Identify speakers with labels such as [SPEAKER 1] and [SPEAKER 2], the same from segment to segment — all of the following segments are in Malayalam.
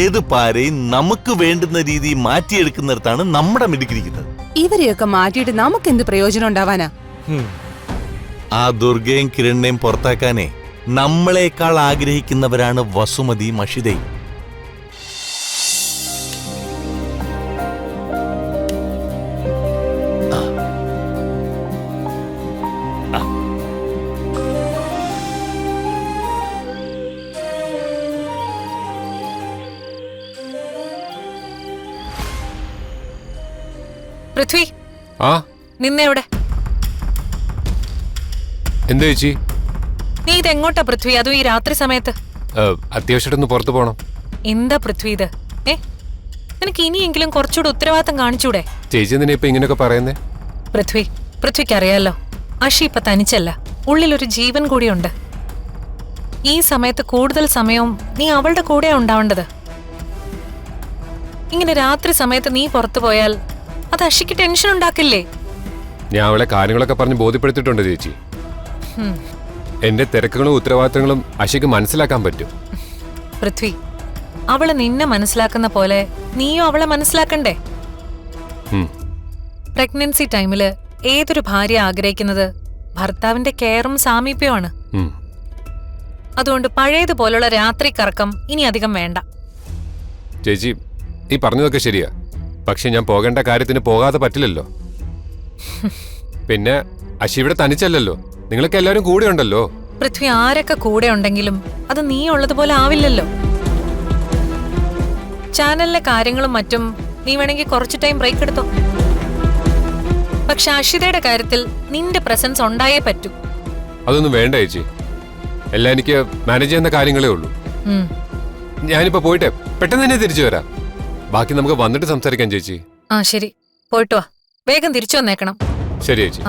[SPEAKER 1] ഏത് പാരയും നമുക്ക് വേണ്ടുന്ന രീതി മാറ്റിയെടുക്കുന്നിടത്താണ് നമ്മുടെ മിടുക്കിരിക്കുന്നത്.
[SPEAKER 2] ഇവരെയൊക്കെ മാറ്റിയിട്ട് നമുക്ക് എന്ത് പ്രയോജനം ഉണ്ടാവാനാ?
[SPEAKER 1] ആ ദുർഗയും കിരണിനെയും പുറത്താക്കാനേ നമ്മളെക്കാൾ ആഗ്രഹിക്കുന്നവരാണ് വസുമതിയും അഷിതയും.
[SPEAKER 3] പൃഥ്വി, നിന്നെവിടെ?
[SPEAKER 4] എന്താ ചേച്ചി?
[SPEAKER 3] നീ ഇതെങ്ങോട്ടാ പൃഥ്വി? അതും ഈ രാത്രി സമയത്ത്?
[SPEAKER 4] അത്യാവശ്യമായിട്ടൊന്ന് പുറത്തു പോണം.
[SPEAKER 3] എന്താ പൃഥ്വി ഇത്? നിനക്ക് ഇനിയെങ്കിലും കുറച്ചുകൂടെ ഉത്തരവാദിത്തം കാണിച്ചൂടെ?
[SPEAKER 4] ചേച്ചി എന്തിനാ ഇപ്പൊ ഇങ്ങനെയൊക്കെ പറയുന്നേ?
[SPEAKER 3] പൃഥ്വിക്ക് അറിയാലോ, അഷി ഇപ്പൊ തനിച്ചല്ല, ഉള്ളിലൊരു ജീവൻ കൂടിയുണ്ട്. ഈ സമയത്ത് കൂടുതൽ സമയവും നീ അവളുടെ കൂടെയാ ഉണ്ടാവേണ്ടത്. ഇങ്ങനെ രാത്രി സമയത്ത് നീ പുറത്തു പോയാൽ അത് അഷിക്ക് ടെൻഷൻ ഉണ്ടാക്കില്ലേ?
[SPEAKER 4] ഞാൻ അവളെ കാര്യങ്ങളൊക്കെ പറഞ്ഞ് ബോധ്യപ്പെടുത്തിയിട്ടുണ്ട് ചേച്ചി. എന്റെ തിരക്കുകളും ഉത്തരവാദിത്തങ്ങളും അഷിക്ക് മനസ്സിലാക്കാൻ പറ്റും.
[SPEAKER 3] പൃഥ്വി, അവള് നിന്നെ മനസ്സിലാക്കുന്ന പോലെ നീയോ അവളെ മനസ്സിലാക്കണ്ടേ? പ്രഗ്നൻസി ടൈമില് ഏതൊരു ഭാര്യ ആഗ്രഹിക്കുന്നത് ഭർത്താവിന്റെ കെയറും സാമീപ്യമാണ്. അതുകൊണ്ട് പഴയതുപോലുള്ള രാത്രി കറക്കം ഇനി അധികം വേണ്ട.
[SPEAKER 4] ചേച്ചി, ഈ പറഞ്ഞതൊക്കെ ശരിയാ. പക്ഷെ ഞാൻ പോകേണ്ട കാര്യത്തിന് പോകാതെ പറ്റില്ലല്ലോ. പിന്നെ അഷി ഇവിടെ തനിച്ചല്ലല്ലോ, നിങ്ങളൊക്കെ എല്ലാവരും കൂടെ ഉണ്ടല്ലോ.
[SPEAKER 3] പൃഥ്വി, ആരൊക്കെ കൂടെ ഉണ്ടെങ്കിലും അത് നീ ഉള്ളതുപോലെ ആവില്ലല്ലോ. ചാനലിലെ കാര്യങ്ങളും മറ്റും നീ വേണമെങ്കിൽ കുറച്ച് ടൈം ബ്രേക്ക് എടുത്തോ. പക്ഷെ അഷിതയുടെ കാര്യത്തിൽ നിന്റെ പ്രസൻസ് ഉണ്ടായേ പറ്റൂ.
[SPEAKER 4] അതൊന്നും വേണ്ട ചേച്ചി, എല്ലാം എനിക്ക് മാനേജ് ചെയ്യുന്ന കാര്യങ്ങളേ ഉള്ളൂ. ഞാനിപ്പോ പോയിട്ടെ പെട്ടെന്ന് തന്നെ തിരിച്ചു വരാം. ബാക്കി നമുക്ക് വന്നിട്ട് സംസാരിക്കാം ചേച്ചി.
[SPEAKER 3] ആ ശരി, പോയിട്ട് വാ. വേഗം തിരിച്ചു വന്നേക്കണം.
[SPEAKER 4] ശരി ചേച്ചി.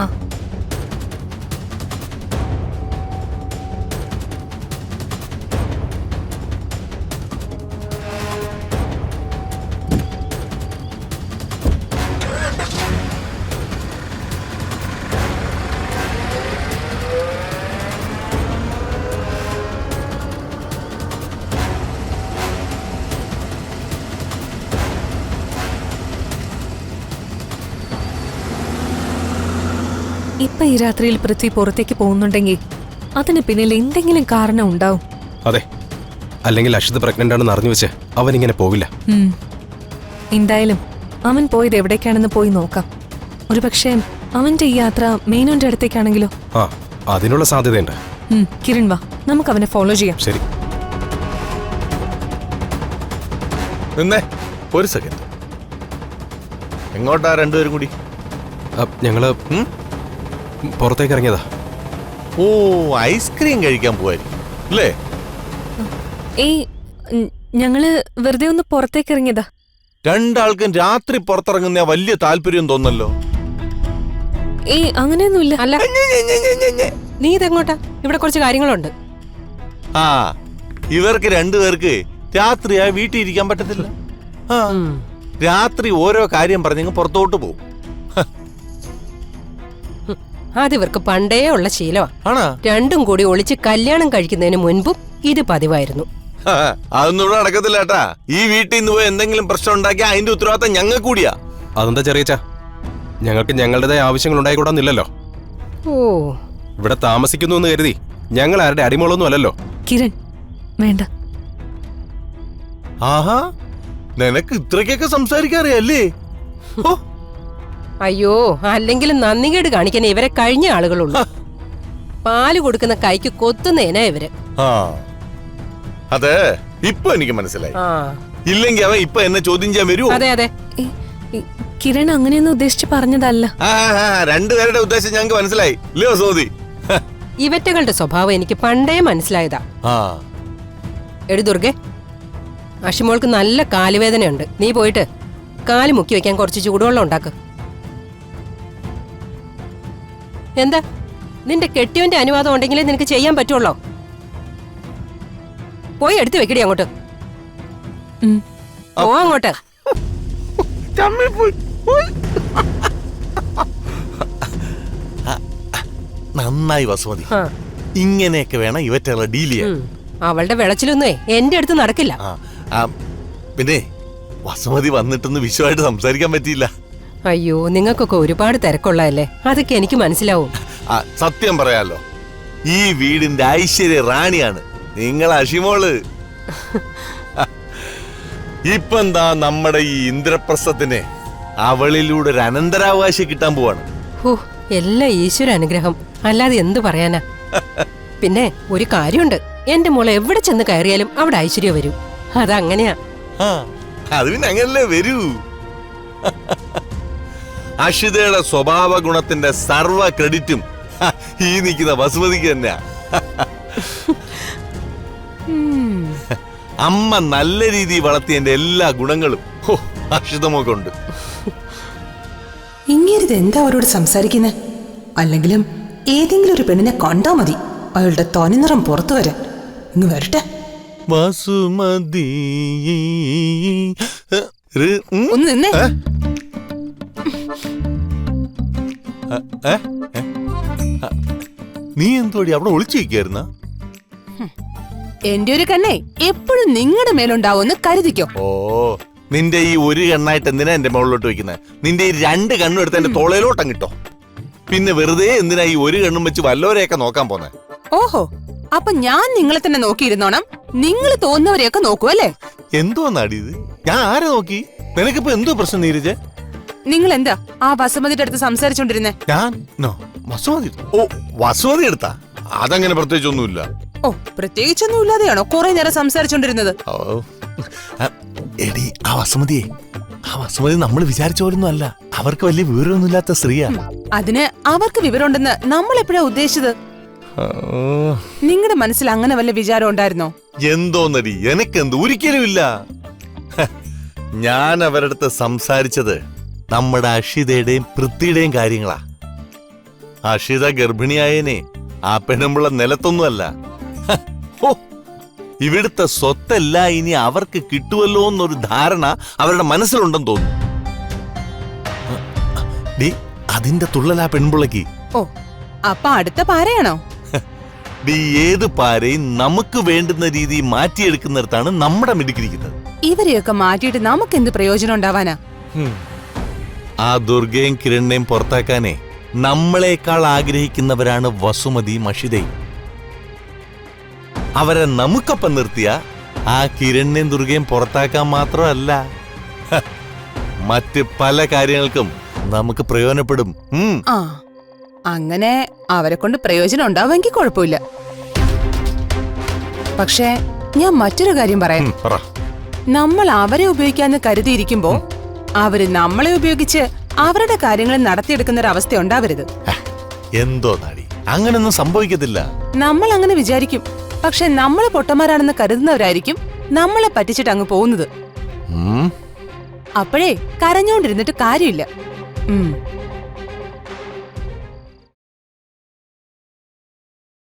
[SPEAKER 2] ഇപ്പൊ ഈ രാത്രിയിൽ പൃഥ്വി പുറത്തേക്ക് പോകുന്നുണ്ടെങ്കിൽ അതിന് പിന്നിൽ എന്തെങ്കിലും കാരണം ഉണ്ടാവും.
[SPEAKER 5] അതെ, അല്ലെങ്കിൽ അഷിത പ്രഗ്നന്റ് ആണെന്ന് അറിഞ്ഞു വെച്ച് അവൻ ഇങ്ങനെ പോവില്ല.
[SPEAKER 2] എന്തായാലും അവൻ പോയത് എവിടേക്കാണെന്ന് പോയി നോക്കാം. ഒരുപക്ഷെ അവന്റെ ഈ യാത്ര മേനോന്റെ അടുത്തേക്കാണെങ്കിലോ?
[SPEAKER 5] ആ, അതിനുള്ള സാധ്യതയുണ്ട്.
[SPEAKER 2] കിരൺ വാ, നമുക്ക് അവനെ ഫോളോ ചെയ്യാം.
[SPEAKER 5] ശരി.
[SPEAKER 1] ഒരു സെക്കൻഡ്, എങ്ങോട്ടാ രണ്ടുപേരും കൂടി?
[SPEAKER 5] ഞങ്ങള് പുറത്തേക്ക് ഇറങ്ങിയതാ.
[SPEAKER 1] ഓ, ഐസ്ക്രീം കഴിക്കാൻ പോവായിരിക്കും അല്ലേ?
[SPEAKER 2] ഞങ്ങള് വെറുതെ ഒന്ന് പുറത്തേക്ക് ഇറങ്ങിയതാ.
[SPEAKER 1] രണ്ടാൾക്കും രാത്രി പുറത്തിറങ്ങുന്ന വലിയ താല്പര്യം തോന്നല്ലോ.
[SPEAKER 2] അങ്ങനെയൊന്നുമില്ല.
[SPEAKER 6] അല്ല, നീ ഇതെങ്ങോട്ടാ? ഇവിടെ കുറച്ച് കാര്യങ്ങളുണ്ട്.
[SPEAKER 1] ആ, ഇവർക്ക് രണ്ടുപേർക്ക് രാത്രിയാ വീട്ടിൽ ഇരിക്കാൻ പറ്റത്തില്ല. രാത്രി ഓരോ കാര്യം പറഞ്ഞങ്ങ് പുറത്തോട്ട് പോകും.
[SPEAKER 6] അതിവർക്ക് പണ്ടേ ഉള്ള ശീലമാ. രണ്ടും കൂടി ഒളിച്ച് കല്യാണം കഴിക്കുന്നതിന് മുൻപും ഇത് പതിവായിരുന്നു.
[SPEAKER 1] അതൊന്നും ഇവിടെ നടക്കത്തില്ല ഏട്ടാ. ഈ വീട്ടിൽ നിന്ന് പോയി എന്തെങ്കിലും പ്രശ്നം ഉണ്ടാക്കിയാൽ അതിന്റെ ഉത്തരവാദിത്തം ഞങ്ങൾ കൂടിയാ.
[SPEAKER 5] അതെന്താ ചെറിയച്ചാ, ഞങ്ങൾക്ക് ഞങ്ങളുടേതായ ആവശ്യങ്ങൾ ഉണ്ടായിക്കൂടാന്നില്ലല്ലോ.
[SPEAKER 6] ഓ,
[SPEAKER 5] ഇവിടെ താമസിക്കുന്നു എന്ന് കരുതി ഞങ്ങൾ ആരുടെ അടിമകളൊന്നും അല്ലല്ലോ.
[SPEAKER 2] കിരൺ വേണ്ട.
[SPEAKER 1] ആഹാ, നിനക്ക് ഇത്രയ്ക്കൊക്കെ സംസാരിക്കാറിയല്ലേ?
[SPEAKER 6] അയ്യോ, അല്ലെങ്കിലും നന്ദികേട് കാണിക്കാൻ ഇവരെ കഴിഞ്ഞ ആളുകളുള്ളൂ. പാല് കൊടുക്കുന്ന കൈക്ക് കൊത്തുന്നേനാ ഇവര്.
[SPEAKER 1] അതെ, ഇപ്പൊ എനിക്ക് മനസ്സിലായി. ഇല്ലെങ്കിൽ അവൻ ഇപ്പൊ എന്നെ ചോദ്യം ചെയ്യാൻ വരുമോ?
[SPEAKER 6] അതെ അതെ,
[SPEAKER 2] കിരൺ അങ്ങനെയൊന്നും ഉദ്ദേശിച്ച് പറഞ്ഞതല്ല.
[SPEAKER 1] രണ്ടുപേരുടെ ഉദ്ദേശം ഞങ്ങൾക്ക് മനസ്സിലായി. ഇല്ലയോ സോദി?
[SPEAKER 6] ഇവറ്റകളുടെ സ്വഭാവം എനിക്ക് പണ്ടേ മനസ്സിലായതാ. എടി ദുർഗെ, അഷിമോൾക്ക് നല്ല കാലുവേദനയുണ്ട്. നീ പോയിട്ട് കാല് മുക്കി വെക്കാൻ കുറച്ച് ചൂടുവെള്ളം ഉണ്ടാക്ക്. എന്താ, നിന്റെ കെട്ടിയവന്റെ അനുവാദം ഉണ്ടെങ്കിലേ നിനക്ക് ചെയ്യാൻ പറ്റുള്ളോ? പോയി എടുത്തു വെക്കടി അങ്ങോട്ട്. പോ അങ്ങോട്ട്.
[SPEAKER 1] നന്നായി വസുമതി, ഇങ്ങനെയൊക്കെ വേണം ഇവറ്റകളെ ഡീൽ ചെയ്യാൻ.
[SPEAKER 6] അവളുടെ വിളച്ചിലൊന്നേ എന്റെ അടുത്ത് നടക്കില്ല.
[SPEAKER 1] പിന്നെ വസുമതി വന്നിട്ടൊന്ന് വിശ്വമായിട്ട് സംസാരിക്കാൻ പറ്റിയില്ല.
[SPEAKER 6] അയ്യോ നിങ്ങൾക്കൊക്കെ ഒരുപാട് തിരക്കുള്ളതല്ലേ, അതൊക്കെ എനിക്ക് മനസ്സിലാവും.
[SPEAKER 1] സത്യം പറയാലോ, ഈ വീടിന്റെ ഐശ്വര്യ റാണിയാണ് നിങ്ങൾ അഷിമോള്. ഇപ്പൊ എന്താ നമ്മുടെ ഈ ഇന്ദ്രപ്രസ്ഥത്തിന് അവളിലൂടെ ഒരു അനന്തരാവകാശം കിട്ടാൻ പോവാണ്.
[SPEAKER 6] ഓ എല്ലാ ഈശ്വര അനുഗ്രഹം, അല്ലാതെ എന്തു പറയാനാ. പിന്നെ ഒരു കാര്യമുണ്ട്, എന്റെ മോളെ എവിടെ ചെന്ന് കയറിയാലും അവിടെ ഐശ്വര്യം വരും. അതങ്ങനെയാ.
[SPEAKER 1] അത് പിന്നെ അങ്ങനല്ലേ വരൂ. അഷിതയുടെ സ്വഭാവ ഗുണത്തിന്റെ സർവ ക്രെഡിറ്റും ഈ നിൽക്കുന്ന വസുമതിക്ക് തന്നെയാ. അമ്മ നല്ല രീതിയിൽ വളർത്തിയതിന്റെ എല്ലാ ഗുണങ്ങളും അഷിതമൊക്കെ ഉണ്ട്.
[SPEAKER 7] ഇങ്ങേരിത് എന്താ അവരോട് സംസാരിക്കുന്നത്? അല്ലെങ്കിലും ഏതെങ്കിലും ഒരു പെണ്ണിനെ കണ്ടാ മതി അവളുടെ തൊനിനിറം പുറത്തു വരാൻ. ഇങ്ങ് വരട്ടെ.
[SPEAKER 1] വസുമതി
[SPEAKER 7] ഒന്ന് നിന്നേ.
[SPEAKER 1] നീ എന്തോടി അവിടെ ഒളിച്ചു വയ്ക്കായിരുന്ന?
[SPEAKER 7] എന്റെ ഒരു കണ്ണേ എപ്പോഴും നിങ്ങളുടെ മേലുണ്ടാവുമെന്ന് കരുതിക്കോ.
[SPEAKER 1] ഓ, നിന്റെ ഈ ഒരു കണ്ണായിട്ട് എന്തിനാ എന്റെ മുകളിലോട്ട് വെക്കുന്നത്? നിന്റെ ഈ രണ്ട് കണ്ണും എടുത്ത് എന്റെ തോളയിലോട്ടം കിട്ടോ. പിന്നെ വെറുതെ എന്തിനാ ഈ ഒരു കണ്ണും വെച്ച് വല്ലവരെയൊക്കെ നോക്കാൻ പോന്നെ?
[SPEAKER 7] ഓഹോ, അപ്പൊ ഞാൻ നിങ്ങളെ തന്നെ നോക്കിയിരുന്നോണം, നിങ്ങൾ തോന്നുന്നവരെയൊക്കെ നോക്കൂ അല്ലേ?
[SPEAKER 1] എന്തോ നാടി ഇത്? ഞാൻ ആരെ നോക്കി? നിനക്കിപ്പോ എന്തോ പ്രശ്നം നീരജ്?
[SPEAKER 7] നിങ്ങൾ എന്താ ആ വസുമതിയുടെ അടുത്ത് സംസാരിച്ചോണ്ടിരുന്നേ?
[SPEAKER 1] ഞാൻ വസുമതി? ഓ, വസുമതി എടുത്താ? അതങ്ങനെ പ്രത്യേകിച്ചൊന്നുമില്ല.
[SPEAKER 7] ഓ, പ്രത്യേകിച്ചൊന്നും ഇല്ലാതെയാണോ കുറെ നേരം സംസാരിച്ചോണ്ടിരുന്നത്?
[SPEAKER 1] എടി, ആ വസുമതി നമ്മൾ വിചാരിച്ച പോലൊന്നും അല്ല. അവർക്ക് വലിയ വിവരമൊന്നുമില്ലാത്ത സ്ത്രീയാ.
[SPEAKER 7] അതിന് അവർക്ക് വിവരമുണ്ടെന്ന് നമ്മൾ എപ്പോഴാ ഉദ്ദേശിച്ചത്? നിങ്ങളുടെ മനസ്സിൽ അങ്ങനെ വല്ല വിചാരം ഉണ്ടായിരുന്നോ?
[SPEAKER 1] എന്തോന്നടി, എനക്കെന്ത്? ഒരിക്കലും ഇല്ല. ഞാൻ അവരുടെ അടുത്ത് സംസാരിച്ചത് നമ്മുടെ അഷിതയുടെയും പൃഥ്വിയുടെയും കാര്യങ്ങളാ. അഷിത ഗർഭിണിയായനെ ആ പെണ്ണുമ്പുള്ള നിലത്തൊന്നുമല്ല. ഇവിടുത്തെ സ്വത്തല്ല ഇനി അവർക്ക് കിട്ടുമല്ലോ എന്നൊരു ധാരണ അവരുടെ മനസ്സിലുണ്ടെന്ന് തോന്നുന്നു. അതിന്റെ തുള്ളലാ പെൺപിള്ളക്ക്.
[SPEAKER 7] ഓ, അപ്പൊ അടുത്ത പാരയാണോ?
[SPEAKER 1] ഏത് പാരയും നമുക്ക് വേണ്ടുന്ന രീതി മാറ്റിയെടുക്കുന്നിടത്താണ് നമ്മുടെ മിടുക്കിരിക്കുന്നത്.
[SPEAKER 7] ഇവരെയൊക്കെ മാറ്റിയിട്ട് നമുക്ക് എന്ത് പ്രയോജനം ഉണ്ടാവാനാ?
[SPEAKER 1] ആ ദുർഗയും കിരണിനെയും പുറത്താക്കാനേ നമ്മളെക്കാൾ ആഗ്രഹിക്കുന്നവരാണ് വസുമതിയും അഷിതയും. അവരെ നമുക്കൊപ്പം നിർത്തിയ ആ കിരണിനെയും ദുർഗയും പുറത്താക്കാൻ മാത്രമല്ല, മറ്റ് പല കാര്യങ്ങൾക്കും നമുക്ക് പ്രയോജനപ്പെടും.
[SPEAKER 7] ആ, അങ്ങനെ അവരെ കൊണ്ട് പ്രയോജനം ഉണ്ടാവുമെങ്കിൽ കുഴപ്പമില്ല. പക്ഷേ ഞാൻ മറ്റൊരു കാര്യം പറയാം. നമ്മൾ അവരെ ഉപയോഗിക്കാന്ന് കരുതിയിരിക്കുമ്പോ അവര് നമ്മളെ ഉപയോഗിച്ച് അവരുടെ കാര്യങ്ങൾ നടത്തിയെടുക്കുന്ന ഒരു അവസ്ഥ ഉണ്ടാവരുത്.
[SPEAKER 1] എന്തോ നാടി, അങ്ങനൊന്നും സംഭവിക്കത്തില്ല.
[SPEAKER 7] നമ്മൾ അങ്ങനെ വിചാരിക്കും, പക്ഷെ നമ്മള് പൊട്ടന്മാരാണെന്ന് കരുതുന്നവരായിരിക്കും നമ്മളെ പറ്റിച്ചിട്ട് അങ്ങ് പോകുന്നത്. അപ്പോഴേ കരഞ്ഞോണ്ടിരുന്നിട്ട് കാര്യമില്ല.